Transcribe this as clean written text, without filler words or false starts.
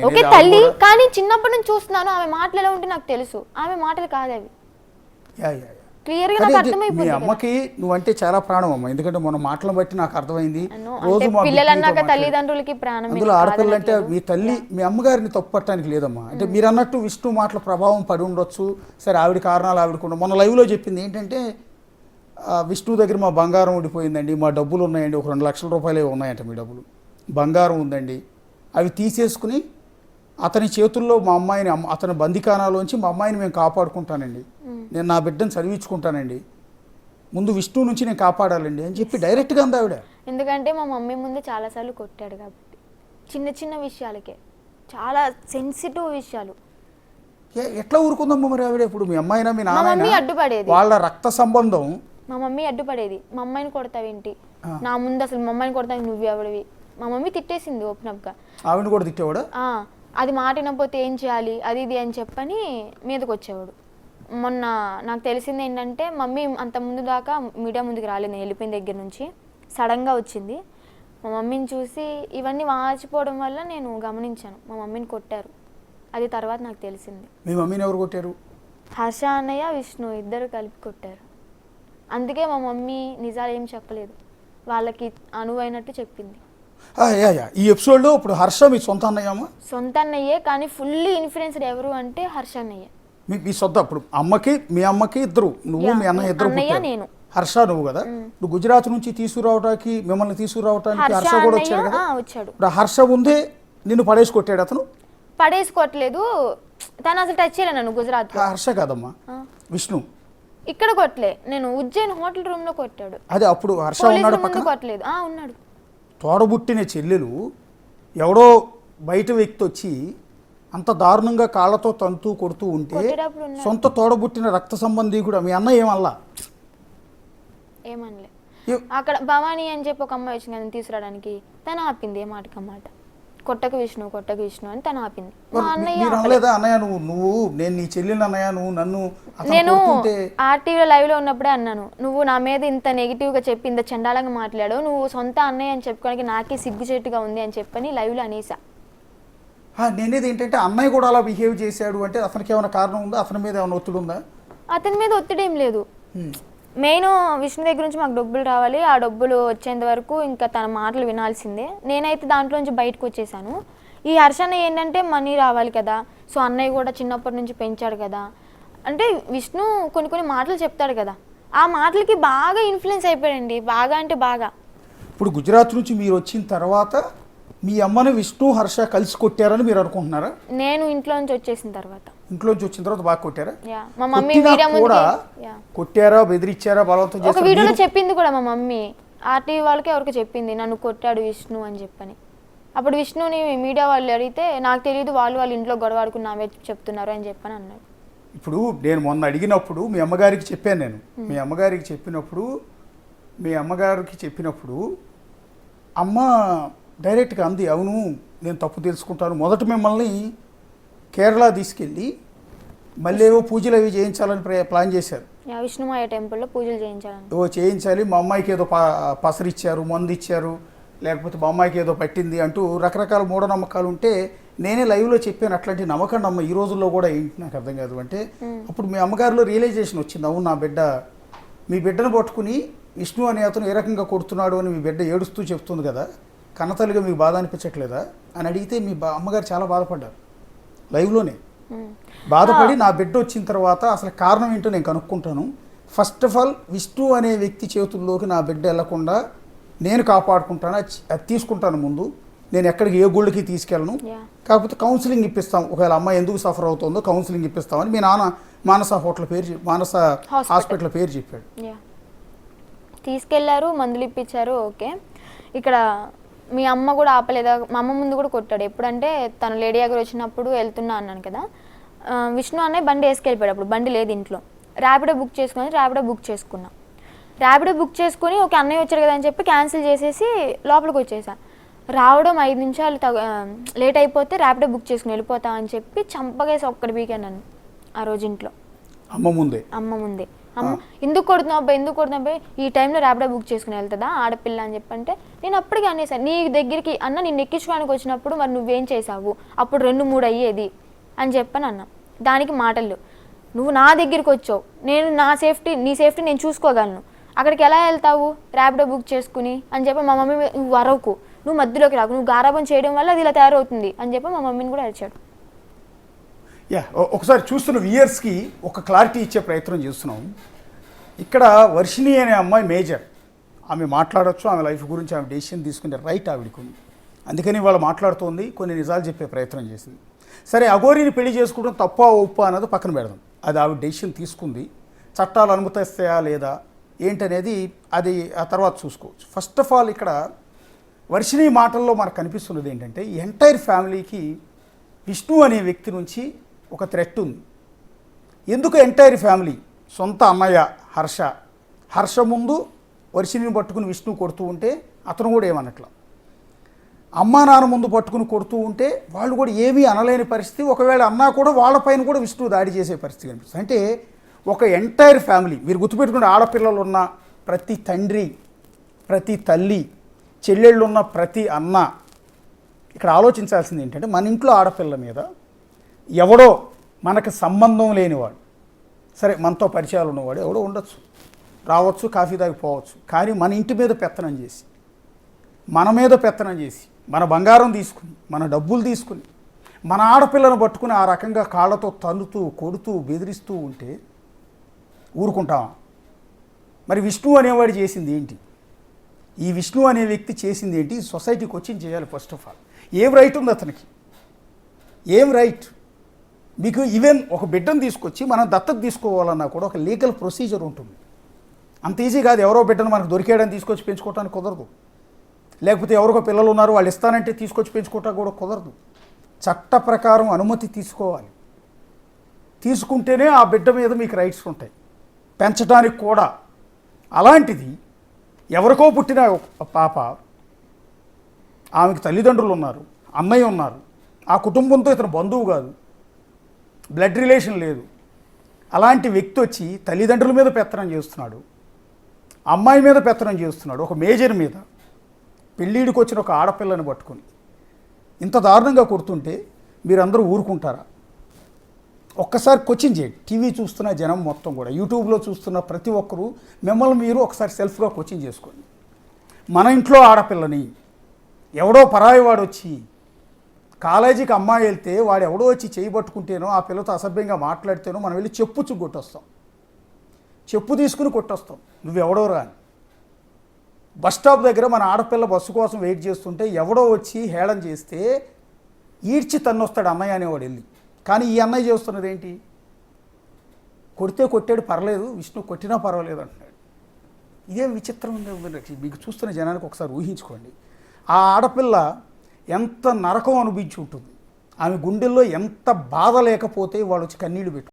Okay తల్లి, కానీ చిన్నప్పటి నుంచి చూస్తున్నాను ఆమె మాటలు ఎలా ఉంటే నాకు తెలుసు, ఆమె మాటలు కాదు అవి. క్లియర్ గా నాకు మీ అర్థమైపోయింది. అమ్మకి నువ్వంటే చాలా ప్రాణం అమ్మ, ఎందుకంటే మన మాటలను బట్టి నాకు అర్థమైంది. రోజు పిల్లలన్నాక తల్లిదండ్రులకి ప్రాణం. అందులో ఆడపిల్లలు అంటే మీ తల్లి మీ అమ్మగారిని తప్పట్టడానికి లేదమ్మా. అంటే మీరు అన్నట్టు విష్ణు మాటల ప్రభావం పడి ఉండొచ్చు. సరే, ఆవిడ కారణాలు ఆవిడకుండా మొన్న లైవ్లో చెప్పింది ఏంటంటే, విష్ణు దగ్గర మా బంగారం ఉండిపోయిందండి, మా డబ్బులు ఉన్నాయండి, ఒక 2 లక్షల రూపాయలే ఉన్నాయంట మీ డబ్బులు, బంగారం ఉందండి, అవి తీసేసుకుని అతని చేతుల్లో మా అమ్మాయిని, అతని బందికానాలోంచి మా అమ్మాయిని మేము కాపాడుకుంటానండి, నేను నా బిడ్డను చదివించుకుంటానండి, ముందు విష్ణు నుంచి నేను కాపాడాలండి అని చెప్పి డైరెక్ట్గా అంది ఆవిడ. ఎందుకంటే మా మమ్మీ ముందు చాలాసార్లు కొట్టాడు కాబట్టి, చిన్న చిన్న విషయాలకే, చాలా సెన్సిటివ్ విషయాలు. ఎట్లా ఊరుకుందమ్మా మరి ఆవిడ? ఇప్పుడు మీ అమ్మాయినా మీ నాన్న అడ్డుపడేది, వాళ్ళ రక్త సంబంధం. మా మమ్మీ అడ్డుపడేది, మా అమ్మాయిని కొడతావేంటి, నా ముందు అసలు మా అమ్మాయిని కొడతావు నువ్వు ఎవడివి, మా మమ్మీ తిట్టేసింది ఓపెన్ అప్గా. ఆవిడ కూడా తిట్టేవాడు, అది మాట వినకపోతే ఏం చేయాలి అది ఇది అని చెప్పని మీదకి వచ్చేవాడు. మొన్న నాకు తెలిసింది ఏంటంటే, మమ్మీ అంత ముందు దాకా మీడియా ముందుకు రాలేదు, నేను వెళ్ళిపోయిన దగ్గర నుంచి సడన్గా వచ్చింది. మా మమ్మీని చూసి ఇవన్నీ వాచిపోవడం వల్ల నేను గమనించాను, మా మమ్మీని కొట్టారు. అది తర్వాత నాకు తెలిసింది. మీ మమ్మీని ఎవరు కొట్టారు? హర్ష అన్నయ్య, విష్ణు ఇద్దరు కలిపి కొట్టారు. అందుకే మా మమ్మీ నిజాలు ఏం చెప్పలేదు, వాళ్ళకి అనువైనట్టు చెప్పింది. ఈ ఎపిసోడ్లో ఇప్పుడు హర్ష మీ సొంత అన్నయ్యమ్మా? సొంత అన్నయ్యే, కానీ ఫుల్లీ ఇన్ఫ్లుయెన్స్డ్ ఎవరు అంటే హర్ష అన్నయ్య. మీ సొంత. ఇప్పుడు మీ అమ్మకి ఇద్దరు, నువ్వు మీ అన్నయ్య ఇద్దరు, నేను హర్ష నువ్వు కదా. ఇప్పుడు గుజరాత్ నుంచి తీసుకురావడానికి, మిమ్మల్ని తీసుకురావడానికి హర్ష కూడా వచ్చాడు కదా. ఇప్పుడు హర్ష ముందే నిన్ను పడేసి కొట్టాడు అతను? పడేసుకోవట్లేదు, తను అసలు టచ్ చేయలే నన్ను. గుజరాత్ హర్ష కాదమ్మా, విష్ణు. ఇక్కడ కొట్టలే, నేను ఉజ్జయిన్ హోటల్ రూమ్ లో కొట్టాడు. అదే అప్పుడు హర్ష ఉన్నాడు పక్కన? కొట్టలేదు, ఉన్నాడు. తోడబుట్టిన చెల్లెలు ఎవడో బయట వ్యక్తి వచ్చి అంత దారుణంగా కాళ్ళతో తంతూ కొడుతూ ఉంటే, సొంత తోడబుట్టిన రక్త సంబంధీకుడు మీ అన్న ఏమల్లా? ఏమనలే. అక్కడ భవానీ అని చెప్పి ఒక అమ్మాయి వచ్చింది కదా తీసుకురావడానికి, తను ఆపింది, ఏ మాటకి మాట, కొట్టకు విష్ణు అని తను ఆపింది. అన్నయ్య నువ్వు నేను నీ చెల్లెలు అన్నయ్య, నువ్వు నన్ను. నేను ఆర్టీవీలో లైవ్ లో ఉన్నప్పుడే అన్నాను, నువ్వు నా మీద ఇంత నెగిటివ్ గా చెప్పి ఇంత చండాలంగా మాట్లాడు, నువ్వు సొంత అన్నయ్య అని చెప్పుకోవడానికి నాకే సిగ్గుచేటుగా ఉంది అని చెప్పని లైవ్ లో అనేసా. నేనేది ఏంటంటే, అన్నయ్య కూడా అలా బిహేవ్ చేశాడు అంటే అతనికి ఏమైనా కారణం ఉందా? అతని మీద ఏమైనా ఒత్తిడి ఉందా? అతని మీద ఒత్తిడి ఏం లేదు. మెయిన్ విష్ణు దగ్గర నుంచి మాకు డబ్బులు రావాలి, ఆ డబ్బులు వచ్చేంత వరకు ఇంకా తన మాటలు వినాల్సిందే. నేనైతే దాంట్లోంచి బయటకు వచ్చేసాను. ఈ హర్షన్న ఏంటంటే మనీ రావాలి కదా, సో అన్నయ్య కూడా చిన్నప్పటి నుంచి పెంచాడు కదా, అంటే విష్ణు కొన్ని మాటలు చెప్తాడు కదా, ఆ మాటలకి బాగా ఇన్ఫ్లుయెన్స్ అయిపోయాడండి, బాగా అంటే బాగా. ఇప్పుడు గుజరాత్ నుంచి మీరు వచ్చిన తర్వాత మీ అమ్మని విష్ణు హర్ష కలిసి కొట్టారని మీరు అనుకుంటున్నారా? నేను ఇంట్లో నుంచి వచ్చేసిన తర్వాత బాగా కొట్టారా? మా మమ్మీ వీడియో ముందు కొట్టారా, బెదిరించారా, బలవంతం చేశారా? ఒక వీడియోలో చెప్పింది కూడా మా మమ్మీ, ఆర్టీవీ వాళ్ళకి ఎవరికి చెప్పింది నన్ను కొట్టాడు విష్ణు అని చెప్పని. అప్పుడు విష్ణుని మీడియా వాళ్ళు అడిగితే, నాకు తెలియదు, వాళ్ళ ఇంట్లో గొడవ ఆడుకుని నావే చెప్తున్నారు అని చెప్పని అన్నాడు. ఇప్పుడు నేను మొన్న అడిగినప్పుడు మీ అమ్మగారికి చెప్పాను, నేను మీ అమ్మగారికి చెప్పినప్పుడు అమ్మ డైరెక్ట్గా అంది, అవును నేను తప్పు తెలుసుకుంటాను, మొదట మిమ్మల్ని కేరళ తీసుకెళ్ళి మళ్ళీ ఏవో పూజలు అవి చేయించాలని ప్లాన్ చేశారు. విష్ణుమాయ టెంపుల్లో పూజలు చేయించాలి, మా అమ్మాయికి ఏదో పసరిచ్చారు, మందు ఇచ్చారు, లేకపోతే మా అమ్మాయికి ఏదో పట్టింది అంటూ రకరకాల మూఢనమ్మకాలు ఉంటే నేనే లైవ్లో చెప్పాను, అట్లాంటి నమ్మకం అమ్మ ఈ రోజుల్లో కూడా ఏంటి నాకు అర్థం కాదు అంటే. అప్పుడు మీ అమ్మగారిలో రియలైజేషన్ వచ్చింది, అవును నా బిడ్డ, మీ బిడ్డను పట్టుకుని విష్ణు అనే అతను ఏ రకంగా కొడుతున్నాడు అని మీ బిడ్డ ఏడుస్తూ చెప్తుంది కదా, కన్నతల్లిగా మీకు బాధ అనిపించట్లేదా అని అడిగితే మీ అమ్మగారు చాలా బాధపడ్డారు లైవ్లోనే. బాధపడి నా బిడ్డ వచ్చిన తర్వాత అసలు కారణం ఏంటో నేను కనుక్కుంటాను, ఫస్ట్ ఆఫ్ ఆల్ విష్ణు అనే వ్యక్తి చేతుల్లోకి నా బిడ్డ వెళ్లకుండా నేను కాపాడుకుంటాను, అది తీసుకుంటాను ముందు, నేను ఎక్కడికి ఏ గుళ్ళకి తీసుకెళ్ళను, కాకపోతే కౌన్సిలింగ్ ఇప్పిస్తాం, ఒకవేళ అమ్మాయి ఎందుకు సఫర్ అవుతుందో కౌన్సిలింగ్ ఇప్పిస్తామని మీ నాన్న మానస హాస్పిటల్ పేరు చెప్పాడు. తీసుకెళ్లారు, మందులు ఇప్పించారు. ఓకే, ఇక్కడ మీ అమ్మ కూడా ఆపలేదా? మా అమ్మ ముందు కూడా కొట్టాడు. ఎప్పుడంటే తను లేడీ దగ్గర వచ్చినప్పుడు వెళ్తున్నా అన్నాను కదా, విష్ణు అన్నయ్య బండి వేసుకెళ్ళిపోయాడు, అప్పుడు బండి లేదు ఇంట్లో, ర్యాపిడో బుక్ చేసుకున్నా. ర్యాపిడో బుక్ చేసుకుని ఓకే అన్నయ్య వచ్చాడు కదా అని చెప్పి క్యాన్సిల్ చేసేసి లోపలికి వచ్చేసా. రావడం 5 నిమిషాలు లేట్ అయిపోతే ర్యాపిడో బుక్ చేసుకుని వెళ్ళిపోతా అని చెప్పి చంపగేసి ఒక్కడి బీకాను నన్ను ఆ రోజు ఇంట్లో, అమ్మ ముందే. అమ్మ ఎందుకు కొడుతున్నావు అబ్బాయి, ఎందుకు కొడుతున్నావు అబ్బాయి, ఈ టైంలో ర్యాపిడో బుక్ చేసుకుని వెళ్తుందా ఆడపిల్ల అని చెప్పంటే, నేను అప్పటికి అనేసాను, నీ దగ్గరికి అన్న నిన్ను ఎక్కించుకోవడానికి వచ్చినప్పుడు మరి నువ్వేం చేసావు, అప్పుడు 2-3 అయ్యేది అని చెప్పని అన్న. దానికి మాటలు, నువ్వు నా దగ్గరికి వచ్చావు, నేను నీ సేఫ్టీ నేను చూసుకోగలను, అక్కడికి ఎలా వెళ్తావు ర్యాపిడో బుక్ చేసుకుని అని చెప్పి మా మమ్మీ, నువ్వు అరవకు, నువ్వు మధ్యలోకి రాకు, నువ్వు గారాబం చేయడం వల్ల అది ఇలా తయారవుతుంది అని చెప్పి మా మమ్మీని కూడా అరిచాడు. ఒకసారి చూస్తున్న వ్యూయర్స్కి ఒక క్లారిటీ ఇచ్చే ప్రయత్నం చేస్తున్నాం. ఇక్కడ వర్షిణి అనే అమ్మాయి మేజర్, ఆమె మాట్లాడచ్చు, ఆమె లైఫ్ గురించి ఆమె డెసిషన్ తీసుకునే రైట్ ఆవిడకు ఉంది. అందుకని వాళ్ళు మాట్లాడుతోంది, కొన్ని నిజాలు చెప్పే ప్రయత్నం చేసింది. సరే, అఘోరిని పెళ్లి చేసుకోవడం తప్ప ఒప్ప అన్నది పక్కన పెడదాం, అది ఆవిడ డెసిషన్ తీసుకుంది. చట్టాలు అనుమతిస్తాయా లేదా ఏంటనేది అది ఆ తర్వాత చూసుకోవచ్చు. ఫస్ట్ ఆఫ్ ఆల్ ఇక్కడ వర్షిణి మాటల్లో మనకు కనిపిస్తున్నది ఏంటంటే, ఈ ఎంటైర్ ఫ్యామిలీకి విష్ణు అనే వ్యక్తి నుంచి ఒక థ్రెట్ ఉంది. ఎందుకు ఎంటైర్ ఫ్యామిలీ, సొంత అన్నయ్య హర్ష ముందు వర్షిణిని పట్టుకుని విష్ణు కొడుతూ ఉంటే అతను కూడా ఏమన్నట్ల, అమ్మా నాన్న ముందు పట్టుకుని కొడుతూ ఉంటే వాళ్ళు కూడా ఏమీ అనలేని పరిస్థితి, ఒకవేళ అన్నా కూడా వాళ్ళపైన కూడా విష్ణు దాడి చేసే పరిస్థితి కనిపిస్తుంది. అంటే ఒక ఎంటైర్ ఫ్యామిలీ, మీరు గుర్తుపెట్టుకునే ఆడపిల్లలు ఉన్న ప్రతి తండ్రి, ప్రతి తల్లి, చెల్లెళ్ళు ఉన్న ప్రతి అన్న ఇక్కడ ఆలోచించాల్సింది ఏంటంటే, మన ఇంట్లో ఆడపిల్ల మీద ఎవడో మనకు సంబంధం లేనివాడు, సరే మనతో పరిచయాలు ఉన్నవాడు ఎవడో ఉండొచ్చు, రావచ్చు, కాఫీ తాగిపోవచ్చు, కానీ మన ఇంటి మీద పెత్తనం చేసి, మన మీద పెత్తనం చేసి, మన బంగారం తీసుకుని, మన డబ్బులు తీసుకుని, మన ఆడపిల్లను పట్టుకుని ఆ రకంగా కాళ్ళతో తన్నుతూ కొడుతూ బెదిరిస్తూ ఉంటే ఊరుకుంటామా? మరి విష్ణు అనేవాడు చేసింది ఏంటి? ఈ విష్ణు అనే వ్యక్తి చేసింది ఏంటి? సొసైటీకి వచ్చి చేయాలి. ఫస్ట్ ఆఫ్ ఆల్ ఏం రైట్ ఉంది అతనికి? ఏం రైట్? మీకు ఈవెన్ ఒక బిడ్డను తీసుకొచ్చి మనం దత్తత తీసుకోవాలన్నా కూడా ఒక లీగల్ ప్రొసీజర్ ఉంటుంది. అంత ఈజీ కాదు, ఎవరో బిడ్డను మనకు దొరికేయడానికి తీసుకొచ్చి పెంచుకోవడానికి కుదరదు. లేకపోతే ఎవరికో పిల్లలు ఉన్నారు వాళ్ళు ఇస్తానంటే తీసుకొచ్చి పెంచుకోవటానికి కూడా కుదరదు. చట్ట ప్రకారం అనుమతి తీసుకోవాలి. తీసుకుంటేనే ఆ బిడ్డ మీద మీకు రైట్స్ ఉంటాయి, పెంచడానికి కూడా. అలాంటిది ఎవరికో పుట్టిన పాప, ఆమెకు తల్లిదండ్రులు ఉన్నారు, అన్నయ్య ఉన్నారు, ఆ కుటుంబంతో ఇతను బంధువు కాదు, బ్లడ్ రిలేషన్ లేదు, అలాంటి వ్యక్తి వచ్చి తల్లిదండ్రుల మీద పెత్తనం చేస్తున్నాడు, అమ్మాయి మీద పెత్తనం చేస్తున్నాడు, ఒక మేజర్ మీద, పెళ్ళిడికి వచ్చిన ఒక ఆడపిల్లని పట్టుకొని ఇంత దారుణంగా కొడుతుంటే మీరందరూ ఊరుకుంటారా? ఒక్కసారి క్వశ్చన్ చేయండి. టీవీ చూస్తున్న జనం మొత్తం కూడా, యూట్యూబ్లో చూస్తున్న ప్రతి ఒక్కరూ మిమ్మల్ని మీరు ఒకసారి సెల్ఫ్గా క్వశ్చన్ చేసుకోండి. మన ఇంట్లో ఆడపిల్లని ఎవడో పరాయి వాడు వచ్చి, కాలేజీకి అమ్మాయి వెళ్తే వాడు ఎవడో వచ్చి చేయి పట్టుకుంటేనో, ఆ పిల్లతో అసభ్యంగా మాట్లాడితేనో మనం వెళ్ళి చెప్పు కొట్టొస్తాం, చెప్పు తీసుకుని కొట్టొస్తాం, నువ్వెవడో రాని. బస్ స్టాప్ దగ్గర మన ఆడపిల్ల బస్సు కోసం వెయిట్ చేస్తుంటే ఎవడో వచ్చి హేళన చేస్తే ఈడ్చి తన్నొస్తాడు అన్నయ్య అనేవాడు వెళ్ళి. కానీ ఈ అన్నయ్య చేస్తున్నది ఏంటి? కొడితే కొట్టాడు పర్లేదు, విష్ణు కొట్టినా పర్వాలేదు అంటున్నాడు. ఇదేం విచిత్రం ఉంది మీకు చూస్తున్న జనానికి ఒకసారి ఊహించుకోండి. ఆ ఆడపిల్ల ఎంత నరకం అనిపించి ఉంటుంది, ఆమె గుండెల్లో ఎంత బాధ లేకపోతే వాళ్ళు వచ్చి కన్నీళ్ళు పెట్టు